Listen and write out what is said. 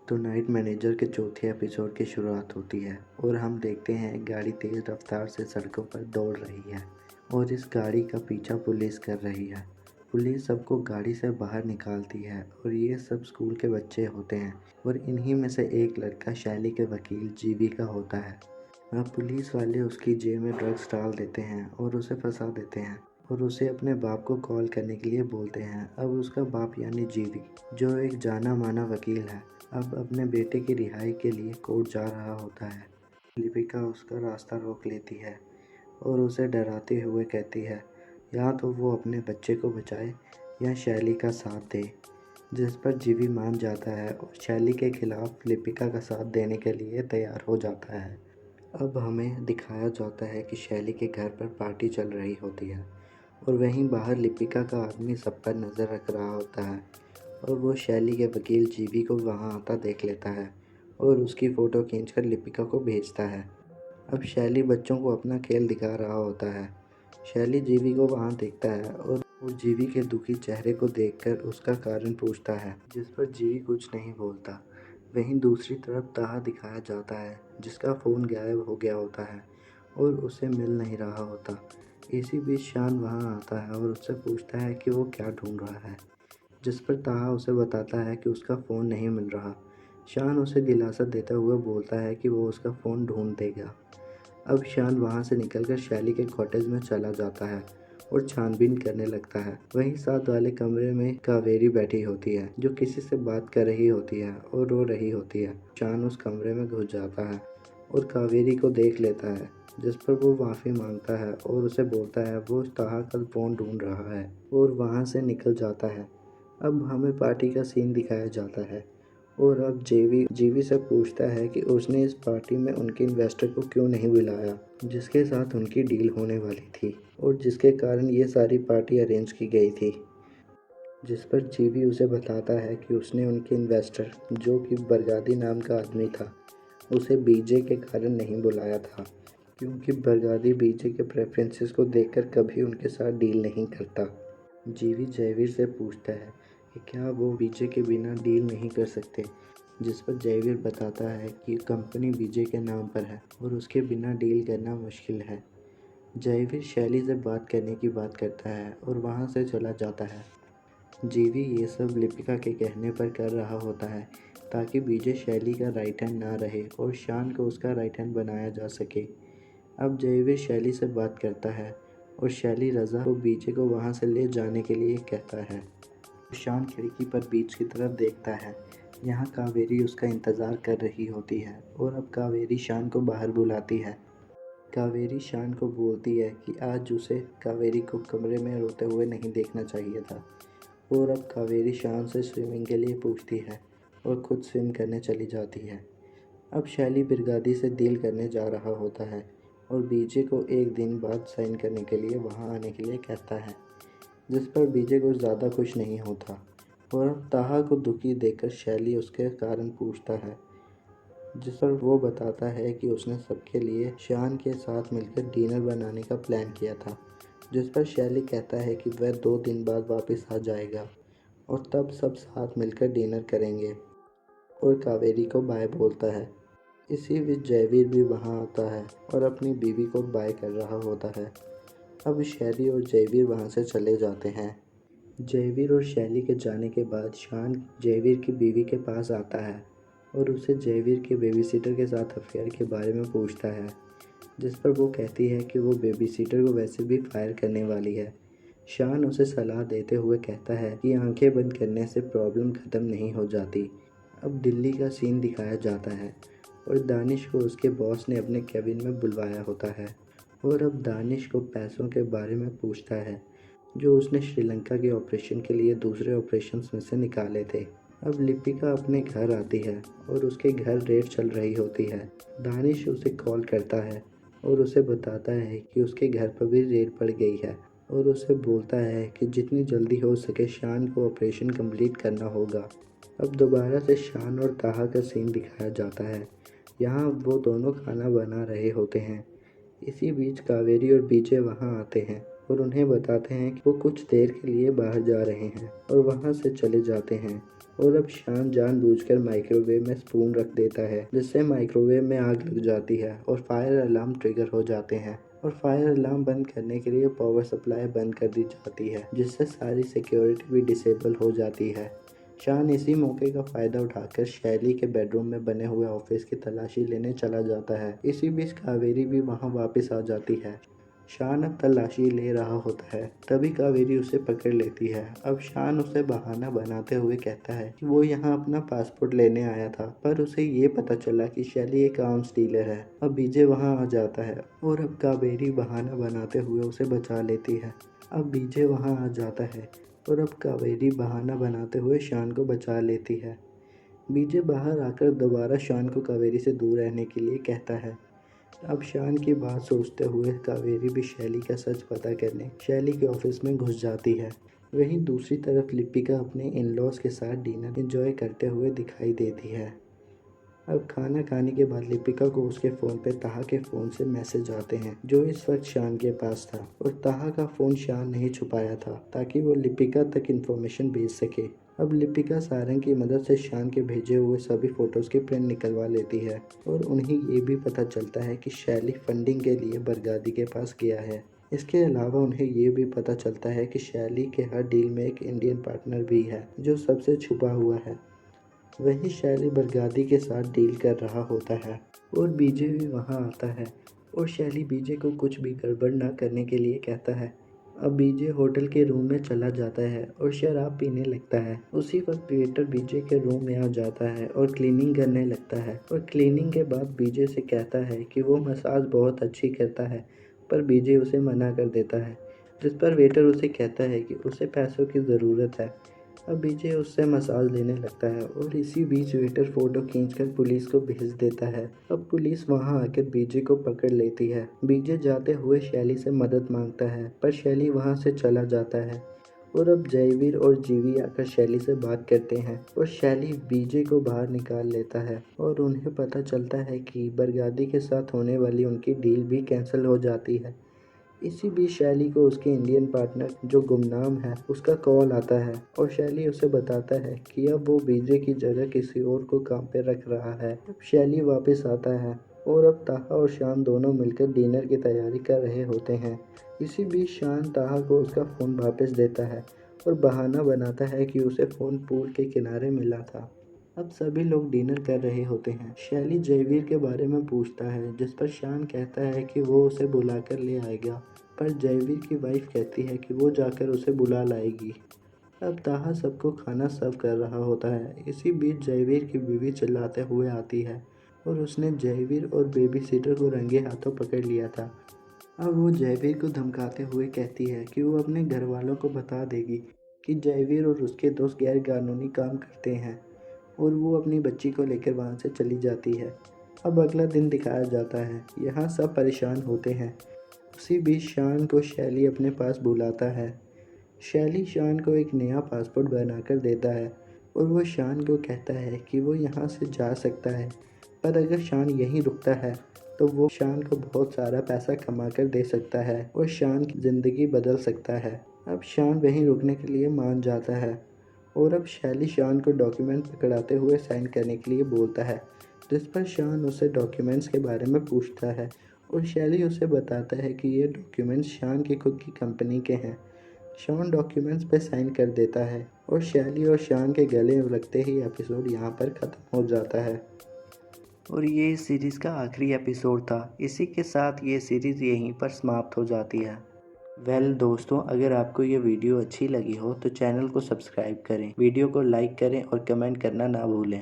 तो night manager के चौथे एपिसोड की शुरुआत होती है और हम देखते हैं एक गाड़ी तेज़ रफ्तार से सड़कों पर दौड़ रही है और इस गाड़ी का पीछा पुलिस कर रही है। पुलिस सबको गाड़ी से बाहर निकालती है और ये सब स्कूल के बच्चे होते हैं और इन्हीं में से एक लड़का शैली के वकील जीवी का होता है। अब पुलिस वाले उसकी जेब में ड्रग्स डाल देते हैं और उसे फंसा देते हैं और उसे अपने बाप को कॉल करने के लिए बोलते हैं। अब उसका बाप यानी जीवी, जो एक जाना माना वकील है, अब अपने बेटे की रिहाई के लिए कोर्ट जा रहा होता है। लिपिका उसका रास्ता रोक लेती है और उसे डराते हुए कहती है या तो वो अपने बच्चे को बचाए या शैली का साथ दे, जिस पर जीवी मान जाता है और शैली के खिलाफ लिपिका का साथ देने के लिए तैयार हो जाता है। अब हमें दिखाया जाता है कि शैली के घर पर पार्टी चल रही होती है और वहीं बाहर लिपिका का आदमी सब पर नज़र रख रहा होता है और वो शैली के वकील जीवी को वहाँ आता देख लेता है और उसकी फ़ोटो खींचकर लिपिका को भेजता है। अब शैली बच्चों को अपना खेल दिखा रहा होता है। शैली जीवी को वहाँ देखता है और जीवी के दुखी चेहरे को देखकर उसका कारण पूछता है, जिस पर जीवी कुछ नहीं बोलता। वहीं दूसरी तरफ ताहा दिखाया जाता है, जिसका फ़ोन गायब हो गया होता है और उसे मिल नहीं रहा होता। इसी बीच शान वहाँ आता है और उससे पूछता है कि वो क्या ढूंढ रहा है, जिस पर ताहा उसे बताता है कि उसका फ़ोन नहीं मिल रहा। शान उसे दिलासा देता हुआ बोलता है कि वो उसका फ़ोन ढूंढ देगा। अब शान वहाँ से निकलकर शैली के कॉटेज में चला जाता है और छानबीन करने लगता है। वहीं साथ वाले कमरे में कावेरी बैठी होती है, जो किसी से बात कर रही होती है और रो रही होती है। शान उस कमरे में घुस जाता है और कावेरी को देख लेता है, जिस पर वो माफ़ी मांगता है और उसे बोलता है वो ताहा का फ़ोन ढूंढ रहा है और वहाँ से निकल जाता है। अब हमें पार्टी का सीन दिखाया जाता है और अब जीवी से पूछता है कि उसने इस पार्टी में उनके इन्वेस्टर को क्यों नहीं बुलाया, जिसके साथ उनकी डील होने वाली थी और जिसके कारण ये सारी पार्टी अरेंज की गई थी। जिस पर जीवी उसे बताता है कि उसने उनके इन्वेस्टर, जो कि बरगादी नाम का आदमी था, उसे बीजे के कारण नहीं बुलाया था, क्योंकि बरगादी बीजे के प्रेफरेंसेस को देखकर कभी उनके साथ डील नहीं करता। जीवी जयवीर से पूछता है कि क्या वो बीजे के बिना डील नहीं कर सकते, जिस पर जयवीर बताता है कि कंपनी बीजे के नाम पर है और उसके बिना डील करना मुश्किल है। जयवीर शैली से बात करने की बात करता है और वहाँ से चला जाता है। जीवी ये सब लिपिका के कहने पर कर रहा होता है ताकि बीजे शैली का राइट हैंड ना रहे और शान को उसका राइट हैंड बनाया जा सके। अब जयवीर शैली से बात करता है और शैली रज़ा को बीजे को वहाँ से ले जाने के लिए कहता है। शान खिड़की पर बीच की तरफ देखता है। यहाँ कावेरी उसका इंतज़ार कर रही होती है और अब कावेरी शान को बाहर बुलाती है। कावेरी शान को बोलती है कि आज उसे कावेरी को कमरे में रोते हुए नहीं देखना चाहिए था और अब कावेरी शान से स्विमिंग के लिए पूछती है और खुद स्विम करने चली जाती है। अब शैली बिरगादी से डील करने जा रहा होता है और बीजे को एक दिन बाद साइन करने के लिए वहाँ आने के लिए कहता है, जिस पर बीजे कुछ ज़्यादा खुश नहीं होता और अब ताहा को दुखी देखकर शैली उसके कारण पूछता है, जिस पर वो बताता है कि उसने सबके लिए शान के साथ मिलकर डिनर बनाने का प्लान किया था, जिस पर शैली कहता है कि वह 2 दिन बाद वापस आ जाएगा और तब सब साथ मिलकर डिनर करेंगे और कावेरी को बाय बोलता है। इसी बीच जयवीर भी वहाँ आता है और अपनी बीवी को बाय कर रहा होता है। अब शैली और जयवीर वहाँ से चले जाते हैं। जयवीर और शैली के जाने के बाद शान जयवीर की बीवी के पास आता है और उसे जयवीर के बेबीसिटर के साथ अफेयर के बारे में पूछता है, जिस पर वो कहती है कि वो बेबीसिटर को वैसे भी फायर करने वाली है। शान उसे सलाह देते हुए कहता है कि आंखें बंद करने से प्रॉब्लम ख़त्म नहीं हो जाती। अब दिल्ली का सीन दिखाया जाता है और दानिश को उसके बॉस ने अपने कैबिन में बुलवाया होता है और अब दानिश को पैसों के बारे में पूछता है, जो उसने श्रीलंका के ऑपरेशन के लिए दूसरे ऑपरेशंस में से निकाले थे। अब लिपिका अपने घर आती है और उसके घर रेड चल रही होती है। दानिश उसे कॉल करता है और उसे बताता है कि उसके घर पर भी रेड पड़ गई है और उसे बोलता है कि जितनी जल्दी हो सके शान को ऑपरेशन कंप्लीट करना होगा। अब दोबारा से शान और ताहा का सीन दिखाया जाता है। यहाँ वो दोनों खाना बना रहे होते हैं। इसी बीच कावेरी और बीजे वहाँ आते हैं और उन्हें बताते हैं कि वो कुछ देर के लिए बाहर जा रहे हैं और वहाँ से चले जाते हैं। और अब शान जानबूझकर माइक्रोवेव में स्पून रख देता है, जिससे माइक्रोवेव में आग लग जाती है और फायर अलार्म ट्रिगर हो जाते हैं। और फायर अलार्म बंद करने के लिए पावर सप्लाई बंद कर दी जाती है, जिससे सारी सिक्योरिटी भी डिसेबल हो जाती है। शान इसी मौके का फ़ायदा उठाकर शैली के बेडरूम में बने हुए ऑफिस की तलाशी लेने चला जाता है। इसी बीच कावेरी भी वहां वापस आ जाती है। शान अब तलाशी ले रहा होता है, तभी कावेरी उसे पकड़ लेती है। अब शान उसे बहाना बनाते हुए कहता है कि वो यहाँ अपना पासपोर्ट लेने आया था, पर उसे ये पता चला कि शैली एक आर्म्स डीलर है। अब बीजे वहाँ आ जाता है और अब कावेरी बहाना बनाते हुए उसे बचा लेती है। अब बीजे वहाँ आ जाता है और अब कावेरी बहाना बनाते हुए शान को बचा लेती है। बीजे बाहर आकर दोबारा शान को कावेरी से दूर रहने के लिए कहता है। अब शान की बात सोचते हुए कावेरी भी शैली का सच पता करने शैली के ऑफिस में घुस जाती है। वहीं दूसरी तरफ लिपिका अपने इन लॉज के साथ डिनर एंजॉय करते हुए दिखाई देती है। अब खाना खाने के बाद लिपिका को उसके फ़ोन पे ताहा के फ़ोन से मैसेज आते हैं, जो इस वक्त शान के पास था। और ताहा का फ़ोन शान ने ही छुपाया था ताकि वो लिपिका तक इन्फॉर्मेशन भेज सके। अब लिपिका सारंग की मदद से शान के भेजे हुए सभी फ़ोटोज़ की प्रिंट निकलवा लेती है और उन्हें ये भी पता चलता है कि शैली फंडिंग के लिए बरगादी के पास गया है। इसके अलावा उन्हें ये भी पता चलता है कि शैली के हर डील में एक इंडियन पार्टनर भी है, जो सबसे छुपा हुआ है। वहीं शैली बरगादी के साथ डील कर रहा होता है और बीजे भी वहां आता है और शैली बीजे को कुछ भी गड़बड़ ना करने के लिए कहता है। अब बीजे होटल के रूम में चला जाता है और शराब पीने लगता है। उसी वक्त वेटर बीजे के रूम में आ जाता है और क्लीनिंग करने लगता है और क्लीनिंग के बाद बीजे से कहता है कि वो मसाज बहुत अच्छी करता है, पर बीजे उसे मना कर देता है, जिस पर वेटर उसे कहता है कि उसे पैसों की ज़रूरत है। अब बीजे उससे मसाज लेने लगता है और इसी बीच वेटर फोटो खींचकर पुलिस को भेज देता है। अब पुलिस वहां आकर बीजे को पकड़ लेती है। बीजे जाते हुए शैली से मदद मांगता है, पर शैली वहां से चला जाता है। और अब जयवीर और जीवी आकर शैली से बात करते हैं और शैली बीजे को बाहर निकाल लेता है और उन्हें पता चलता है कि बरगादी के साथ होने वाली उनकी डील भी कैंसिल हो जाती है। इसी बीच शैली को उसके इंडियन पार्टनर जो गुमनाम है उसका कॉल आता है और शैली उसे बताता है कि अब वो बीजे की जगह किसी और को काम पे रख रहा है। अब शैली वापस आता है और अब ताहा और शान दोनों मिलकर डिनर की तैयारी कर रहे होते हैं। इसी बीच शान ताहा को उसका फ़ोन वापस देता है और बहाना बनाता है कि उसे फ़ोन पूल के किनारे मिला था। अब सभी लोग डिनर कर रहे होते हैं। शैली जयवीर के बारे में पूछता है, जिस पर शान कहता है कि वो उसे बुलाकर ले आएगा, पर जयवीर की वाइफ कहती है कि वो जाकर उसे बुला लाएगी। अब ताहा सबको खाना सर्व कर रहा होता है। इसी बीच जयवीर की बीवी चिल्लाते हुए आती है और उसने जयवीर और बेबी सीटर को रंगे हाथों पकड़ लिया था। अब वो जयवीर को धमकाते हुए कहती है कि वो अपने घर वालों को बता देगी कि जयवीर और उसके दोस्त गैर कानूनी काम करते हैं, और वो अपनी बच्ची को लेकर वहाँ से चली जाती है। अब अगला दिन दिखाया जाता है। यहाँ सब परेशान होते हैं। उसी बीच शान को शैली अपने पास बुलाता है। शैली शान को एक नया पासपोर्ट बनाकर देता है और वो शान को कहता है कि वो यहाँ से जा सकता है, पर अगर शान यहीं रुकता है तो वो शान को बहुत सारा पैसा कमा कर दे सकता है और शान की ज़िंदगी बदल सकता है। अब शान वहीं रुकने के लिए मान जाता है और अब शैली शान को डॉक्यूमेंट पकड़ाते हुए साइन करने के लिए बोलता है, जिस पर शान उससे डॉक्यूमेंट्स के बारे में पूछता है और शैली उसे बताता है कि ये डॉक्यूमेंट्स शान की खुद की कंपनी के हैं। शान डॉक्यूमेंट्स पर साइन कर देता है और शैली और शान के गले लगते ही एपिसोड यहाँ पर ख़त्म हो जाता है। और ये इस सीरीज़ का आखिरी एपिसोड था। इसी के साथ ये सीरीज़ यहीं पर समाप्त हो जाती है। दोस्तों, अगर आपको ये वीडियो अच्छी लगी हो तो चैनल को सब्सक्राइब करें, वीडियो को लाइक करें और कमेंट करना ना भूलें।